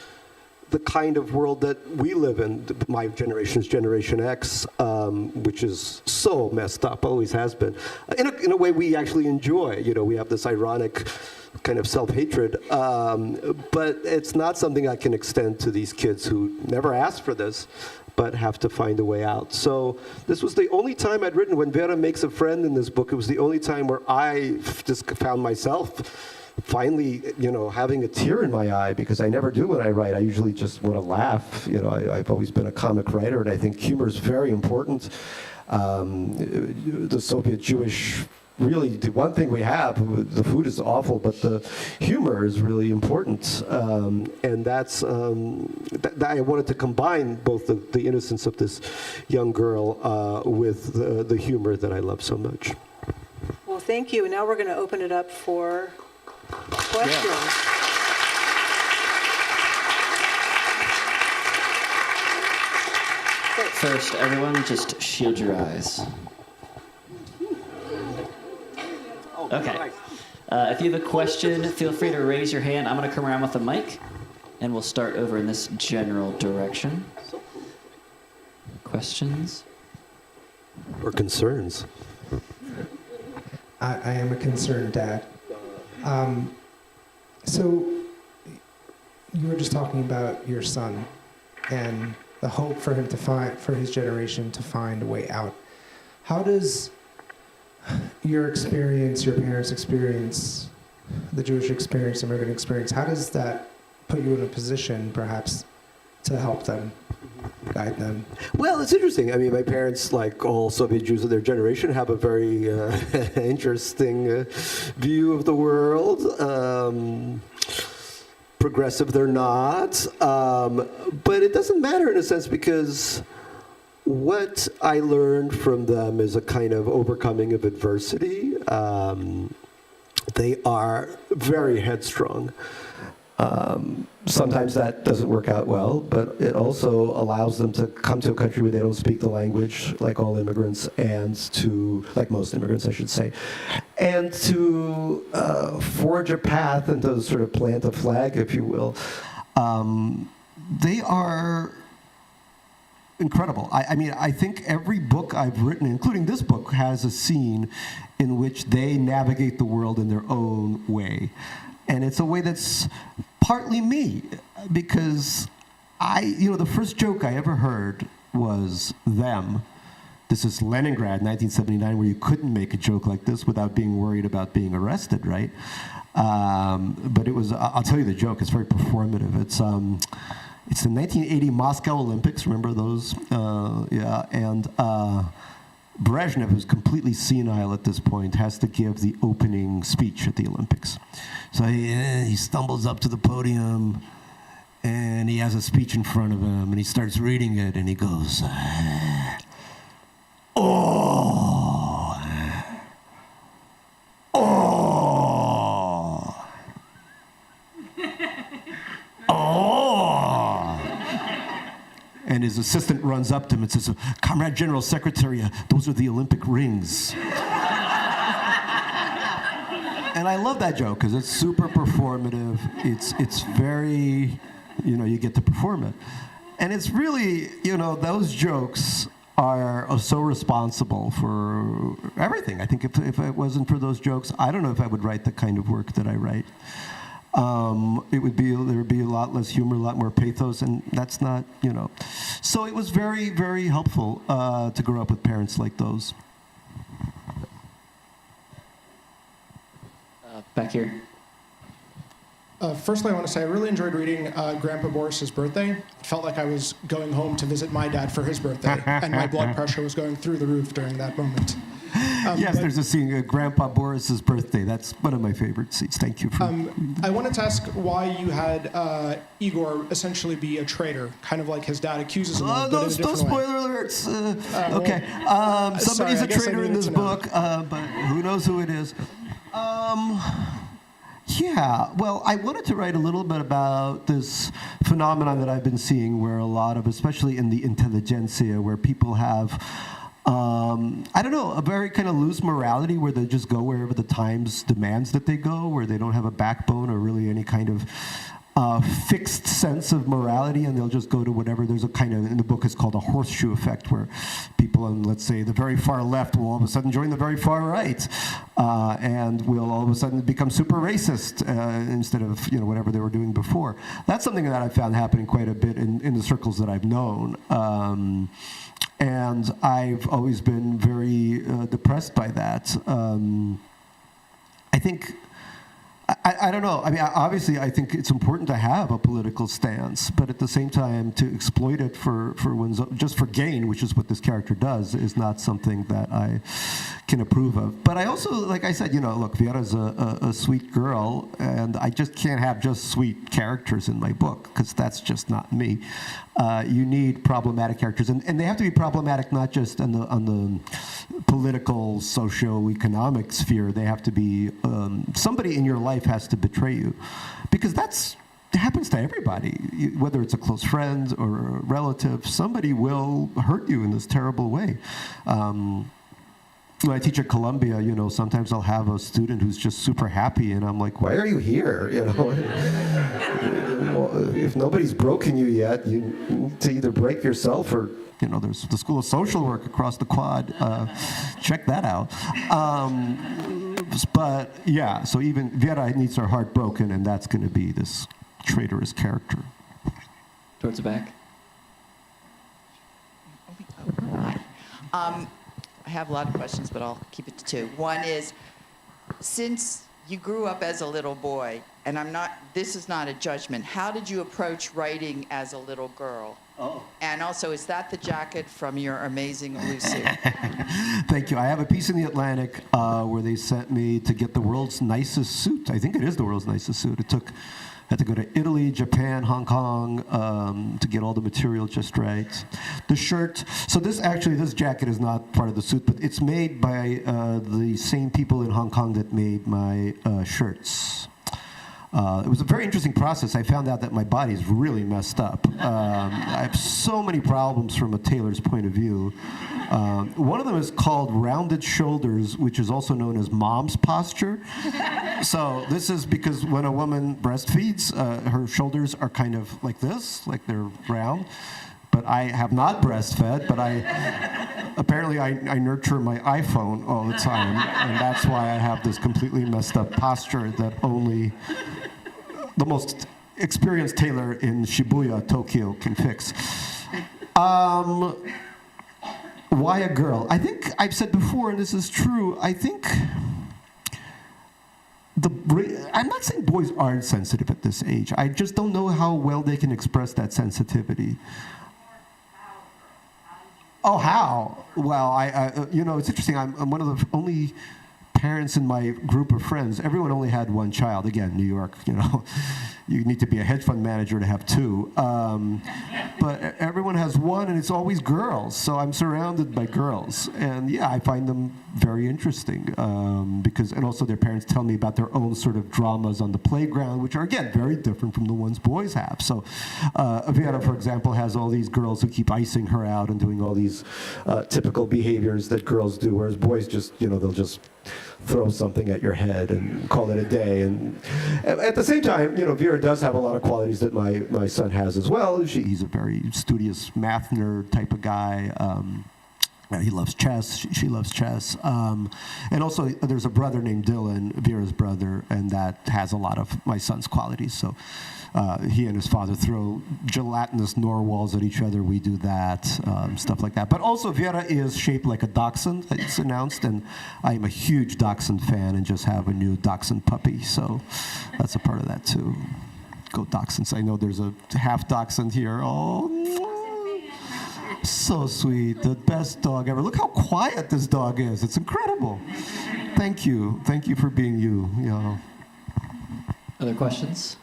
the kind of world that we live in, my generation's Generation X, which is so messed up, always has been. In a way we actually enjoy. You know, we have this ironic kind of self-hatred, but it's not something I can extend to these kids who never asked for this, but have to find a way out. So this was the only time I'd written. When Vera makes a friend in this book, it was the only time where I just found myself finally, having a tear in my eye, because I never do when I write. I usually just want to laugh. I've always been a comic writer, and I think humor is very important. The Soviet Jewish, really, the one thing we have, the food is awful, but the humor is really important. And that's, I wanted to combine both the innocence of this young girl with the humor that I love so much. Well, thank you. And now we're going to open it up for questions. Yeah. First, everyone, just shield your eyes. Okay. If you have a question, feel free to raise your hand. I'm going to come around with the mic, and we'll start over in this general direction. Questions? Or concerns? I am a concerned dad. So you were just talking about your son and the hope for him to find, for his generation to find a way out. How does your experience, your parents' experience, the Jewish experience, immigrant experience, how does that put you in a position, perhaps, to help them, guide them? Well, it's interesting. I mean, my parents, like all Soviet Jews of their generation, have a very interesting view of the world. Progressive, they're not. But it doesn't matter in a sense, because what I learned from them is a kind of overcoming of adversity. They are very headstrong. Sometimes that doesn't work out well, but it also allows them to come to a country where they don't speak the language, like all immigrants, and to, like most immigrants, I should say, and to forge a path and to sort of plant a flag, if you will. They are incredible. I mean, I think every book I've written, including this book, has a scene in which they navigate the world in their own way. And it's a way that's partly me, because the first joke I ever heard was them. This is Leningrad, 1979, where you couldn't make a joke like this without being worried about being arrested, right? But it was, I'll tell you the joke, it's very performative. It's the 1980 Moscow Olympics, remember those? Yeah, and Brezhnev, who's completely senile at this point, has to give the opening speech at the Olympics. So he stumbles up to the podium, and he has a speech in front of him, and he starts reading it, and he goes, oh, oh, oh. And his assistant runs up to him and says, Comrade General Secretary, those are the Olympic rings. And I love that joke because it's super performative. It's very, you get to perform it. And it's really, those jokes are so responsible for everything. I think if it wasn't for those jokes, I don't know if I would write the kind of work that I write. There would be a lot less humor, a lot more pathos, and that's not, So it was very, very helpful to grow up with parents like those. Back here. Firstly, I want to say I really enjoyed reading Grandpa Boris's birthday. It felt like I was going home to visit my dad for his birthday, and my blood pressure was going through the roof during that moment. Yes, there's a scene, Grandpa Boris's birthday. That's one of my favorite scenes. Thank you for... I wanted to ask why you had Igor essentially be a traitor, kind of like his dad accuses him of, but in a different way. Spoiler alerts. Okay. Somebody's a traitor in this book, but who knows who it is. Yeah, well, I wanted to write a little bit about this phenomenon that I've been seeing where a lot of, especially in the intelligentsia, where people have, a very kind of loose morality where they just go wherever the times demands that they go, where they don't have a backbone or really any kind of fixed sense of morality, and they'll just go to whatever. There's a kind of, in the book it's called a horseshoe effect, where people on, let's say, the very far left will all of a sudden join the very far right, and will all of a sudden become super racist instead of whatever they were doing before. That's something that I've found happening quite a bit in the circles that I've known. And I've always been very depressed by that. I think I don't know. I mean, obviously, I think it's important to have a political stance, but at the same time, to exploit it for just for gain, which is what this character does, is not something that I can approve of. But I also, like I said, look, Vera's a sweet girl, and I just can't have just sweet characters in my book, because that's just not me. You need problematic characters, and they have to be problematic not just on the political, socio-economic sphere. They have to be somebody in your life has to betray you, because it happens to everybody. Whether it's a close friend or a relative, somebody will hurt you in this terrible way. When I teach at Columbia, sometimes I'll have a student who's just super happy, and I'm like, "Why are you here?" If nobody's broken you yet, you need to either break yourself or, there's the School of Social Work across the quad. Check that out. But yeah, so even Vera needs her heart broken, and that's going to be this traitorous character. Towards the back. I have a lot of questions, but I'll keep it to two. One is, since you grew up as a little boy, and this is not a judgment, how did you approach writing as a little girl? Oh. And also, is that the jacket from your amazing blue suit? Thank you. I have a piece in the Atlantic where they sent me to get the world's nicest suit. I think it is the world's nicest suit. I had to go to Italy, Japan, Hong Kong to get all the material just right. The shirt, so this jacket is not part of the suit, but it's made by the same people in Hong Kong that made my shirts. It was a very interesting process. I found out that my body is really messed up. I have so many problems from a tailor's point of view. One of them is called rounded shoulders, which is also known as mom's posture. So this is because when a woman breastfeeds, her shoulders are kind of like this, like they're round. But I have not breastfed, but apparently I nurture my iPhone all the time, and that's why I have this completely messed up posture that only the most experienced tailor in Shibuya, Tokyo, can fix. Why a girl? I think I've said before, and this is true, I think I'm not saying boys aren't sensitive at this age. I just don't know how well they can express that sensitivity. Oh, how? Well, it's interesting. I'm one of the only parents in my group of friends. Everyone only had one child. Again, New York, you need to be a hedge fund manager to have two. But everyone has one, and it's always girls. So I'm surrounded by girls. And yeah, I find them very interesting and also their parents tell me about their own sort of dramas on the playground, which are, again, very different from the ones boys have. So Vera, for example, has all these girls who keep icing her out and doing all these typical behaviors that girls do, whereas boys just, they'll just throw something at your head and call it a day. And at the same time, Vera does have a lot of qualities that my son has as well. He's a very studious math nerd type of guy. He loves chess. She loves chess. And also, there's a brother named Dylan, Vera's brother, and that has a lot of my son's qualities. So he and his father throw gelatinous narwhals at each other. We do that, stuff like that. But also, Vera is shaped like a dachshund, it's announced, and I am a huge dachshund fan and just have a new dachshund puppy. So that's a part of that, too. Go dachshunds. I know there's a half dachshund here. Oh, so sweet. The best dog ever. Look how quiet this dog is. It's incredible. Thank you. Thank you for being you. Other questions?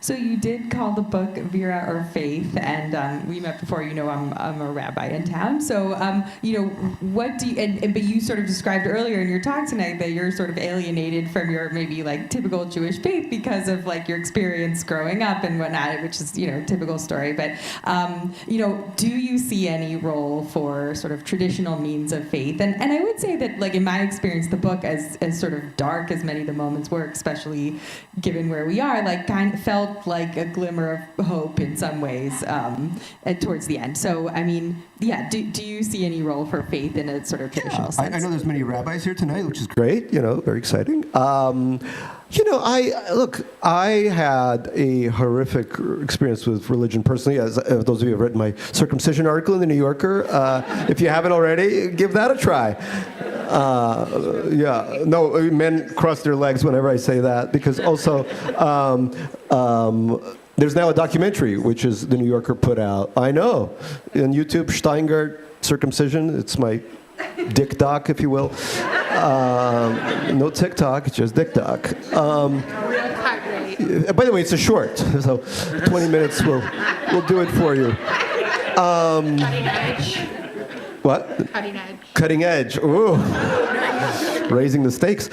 So you did call the book Vera or Faith, and we met before. I'm a rabbi in town. So what do you? But you sort of described earlier in your talk tonight that you're sort of alienated from your maybe like typical Jewish faith because of like your experience growing up and whatnot, which is typical story. But do you see any role for sort of traditional means of faith? And I would say that like in my experience, the book as sort of dark as many of the moments were, especially given where we are, like kind of felt like a glimmer of hope in some ways towards the end. So, I mean, yeah, do you see any role for faith in a sort of traditional sense? I know there's many rabbis here tonight, which is great, very exciting. I had a horrific experience with religion personally, as those of you who have read my circumcision article in the New Yorker. If you haven't already, give that a try. Men cross their legs whenever I say that, because also there's now a documentary, which is the New Yorker put out. I know, on YouTube, Shteyngart circumcision. It's my dick doc, if you will. No TikTok, just dick doc. By the way, it's a short, so 20 minutes we'll do it for you. Cutting edge. What? Cutting edge. Cutting edge. Ooh. Raising the stakes.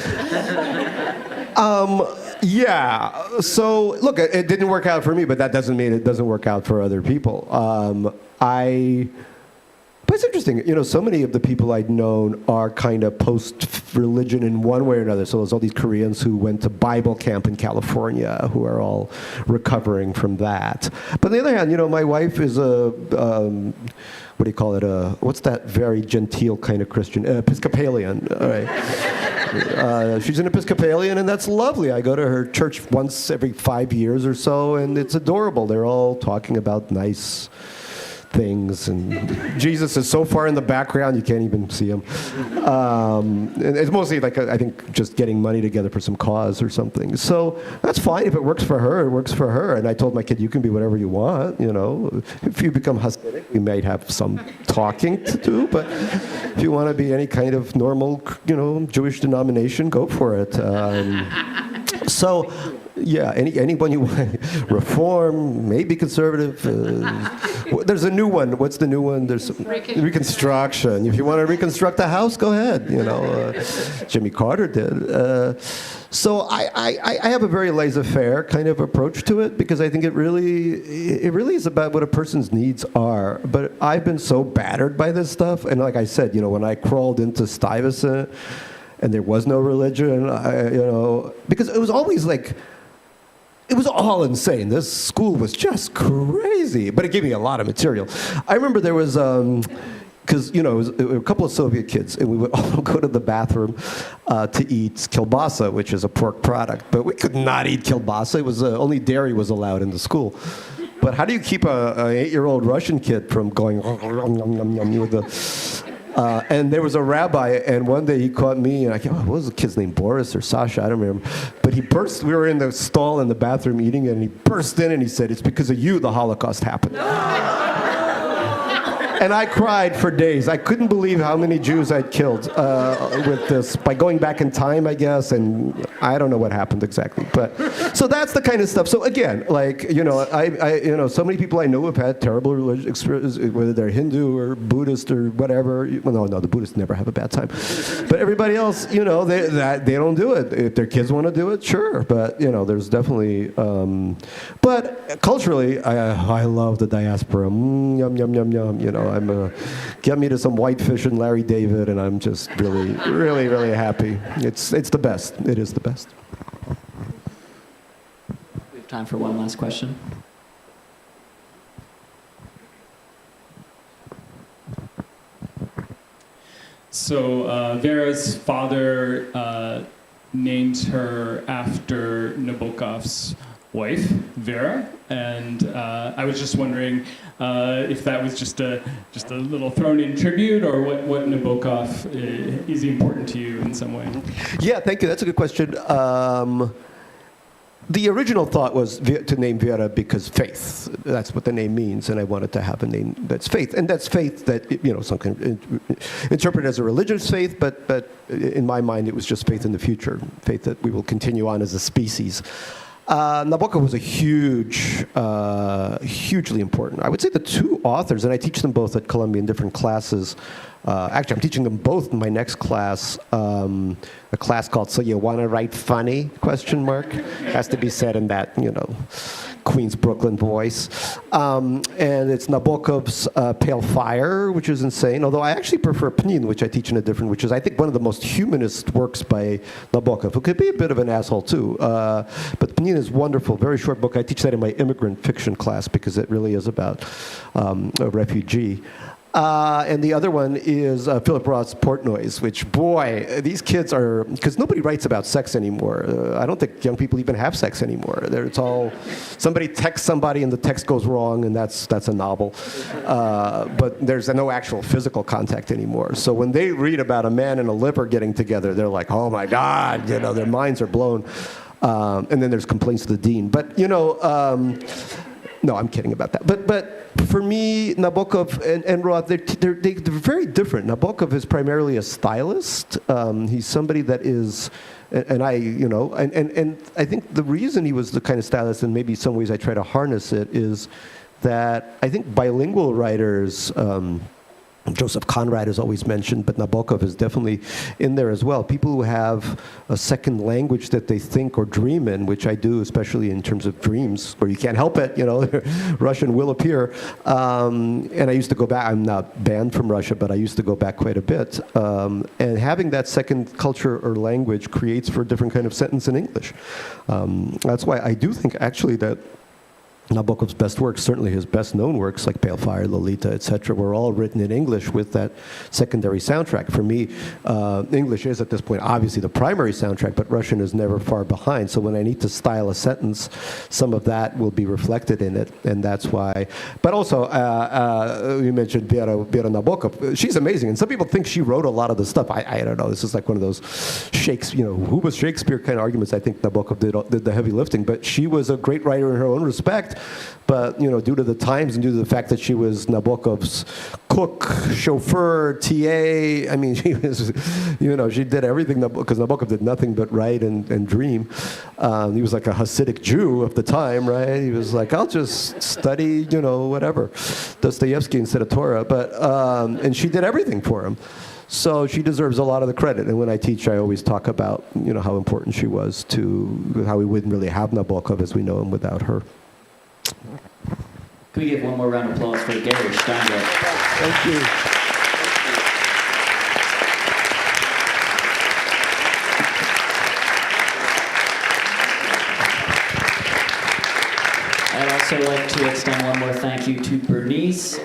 So look, it didn't work out for me, but that doesn't mean it doesn't work out for other people. But it's interesting, so many of the people I'd known are kind of post-religion in one way or another. So there's all these Koreans who went to Bible camp in California who are all recovering from that. But on the other hand, my wife is what do you call it? What's that very genteel kind of Christian? Episcopalian, all right. She's an Episcopalian, and that's lovely. I go to her church once every 5 years or so, and it's adorable. They're all talking about nice things, and Jesus is so far in the background you can't even see him. And it's mostly like I think just getting money together for some cause or something. So that's fine. If it works for her, it works for her. And I told my kid, you can be whatever you want. If you become Hasidic, we might have some talking to do. But if you want to be any kind of normal, Jewish denomination, go for it. So. Yeah, anyone you want, reform, maybe conservative. There's a new one. What's the new one? There's reconstruction. If you want to reconstruct a house, go ahead. Jimmy Carter did. So I have a very laissez-faire kind of approach to it, because I think it really is about what a person's needs are. But I've been so battered by this stuff, and like I said, when I crawled into Stuyvesant, and there was no religion, because it was always like. It was all insane. This school was just crazy, but it gave me a lot of material. I remember there was, because it was a couple of Soviet kids, and we would all go to the bathroom to eat kielbasa, which is a pork product. But we could not eat kielbasa. It was only dairy was allowed in the school. But how do you keep an 8-year-old Russian kid from going with the? And there was a rabbi, and one day he caught me, and what was the kid's name, Boris or Sasha? I don't remember. But he burst, we were in the stall in the bathroom eating it, and he burst in and he said, "It's because of you the Holocaust happened." And I cried for days. I couldn't believe how many Jews I'd killed with this, by going back in time, I guess, and I don't know what happened exactly. But so that's the kind of stuff. So again, like, so many people I know have had terrible religious experiences, whether they're Hindu or Buddhist or whatever. Well, no, the Buddhists never have a bad time. But everybody else, they don't do it. If their kids want to do it, sure. But there's definitely. But culturally, I love the diaspora. Yum yum yum yum. Get me to some Whitefish and Larry David, and I'm just really, really, really happy. It's the best. It is the best. We have time for one last question. So Vera's father named her after Nabokov's wife, Vera, and I was just wondering if that was just a little thrown-in tribute, or what Nabokov is important to you in some way. Yeah, thank you. That's a good question. The original thought was to name Vera because faith. That's what the name means, and I wanted to have a name that's faith. And that's faith that, some can interpret as a religious faith, but in my mind it was just faith in the future, faith that we will continue on as a species. Nabokov was a hugely important. I would say the two authors, and I teach them both at Columbia in different classes. Actually, I'm teaching them both in my next class, a class called "So You Want to Write Funny?" ? Has to be said in that, Queens, Brooklyn voice. And it's Nabokov's Pale Fire, which is insane, although I actually prefer Pnin, which I teach in a different, which is, I think, one of the most humanist works by Nabokov, who could be a bit of an asshole, too. But Pnin is wonderful, very short book. I teach that in my immigrant fiction class because it really is about a refugee. And the other one is Philip Roth's Portnoy's, which, boy, these kids are, because nobody writes about sex anymore. I don't think young people even have sex anymore. It's all, somebody texts somebody and the text goes wrong, and that's a novel. But there's no actual physical contact anymore. So when they read about a man and a liver getting together, they're like, oh my God, their minds are blown. And then there's complaints to the dean. But, no, I'm kidding about that. But for me, Nabokov and Roth, they're very different. Nabokov is primarily a stylist. He's somebody that is, and I think the reason he was the kind of stylist, and maybe some ways I try to harness it, is that I think bilingual writers, Joseph Conrad is always mentioned, but Nabokov is definitely in there as well. People who have a second language that they think or dream in, which I do, especially in terms of dreams, where you can't help it, Russian will appear. And I used to go back, I'm not banned from Russia, but I used to go back quite a bit. And having that second culture or language creates for a different kind of sentence in English. That's why I do think, actually, that Nabokov's best works, certainly his best-known works like Pale Fire, Lolita, etc., were all written in English with that secondary soundtrack. For me, English is at this point obviously the primary soundtrack, but Russian is never far behind. So when I need to style a sentence, some of that will be reflected in it, and that's why. But also, you mentioned Vera Nabokov. She's amazing, and some people think she wrote a lot of the stuff. I don't know. This is like one of those Shakespeare, who was Shakespeare kind of arguments. I think Nabokov did the heavy lifting, but she was a great writer in her own respect. But due to the times and due to the fact that she was Nabokov's cook, chauffeur, TA, I mean, she was, she did everything, because Nabokov did nothing but write and dream. He was like a Hasidic Jew of the time, right? He was like, I'll just study, whatever, Dostoevsky instead of Torah. But and she did everything for him. So she deserves a lot of the credit. And when I teach, I always talk about, how important she was to how we wouldn't really have Nabokov as we know him without her. Can we give one more round of applause for Gary Shteyngart? Thank you. I'd also like to extend one more thank you to Bernice.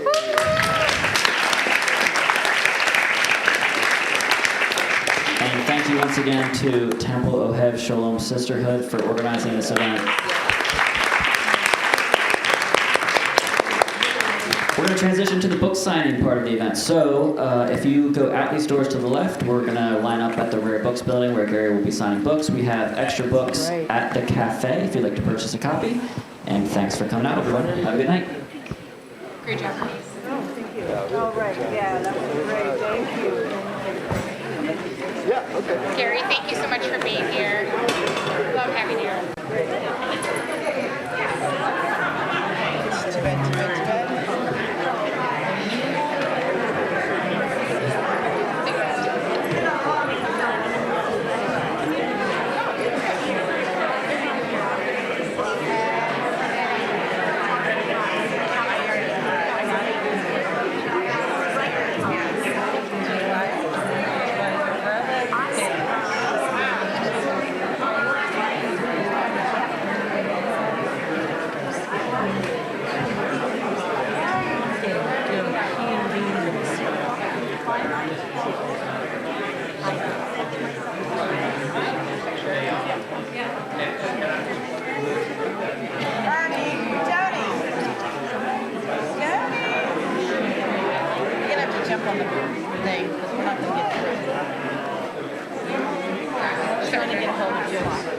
And thank you once again to Temple Ohev Sholom Sisterhood for organizing this event. We're going to transition to the book signing part of the event. So if you go out these doors to the left, we're going to line up at the Rare Books building where Gary will be signing books. We have extra books at the cafe if you'd like to purchase a copy. And thanks for coming out, everyone. Have a good night. Great job. Oh, thank you. Oh, right. Yeah, that was great. Thank you. Yeah, okay. Gary, thank you so much for being here. Love having you. To bed. On the thing, because we're not going to get through it. Just trying to get a hold of you.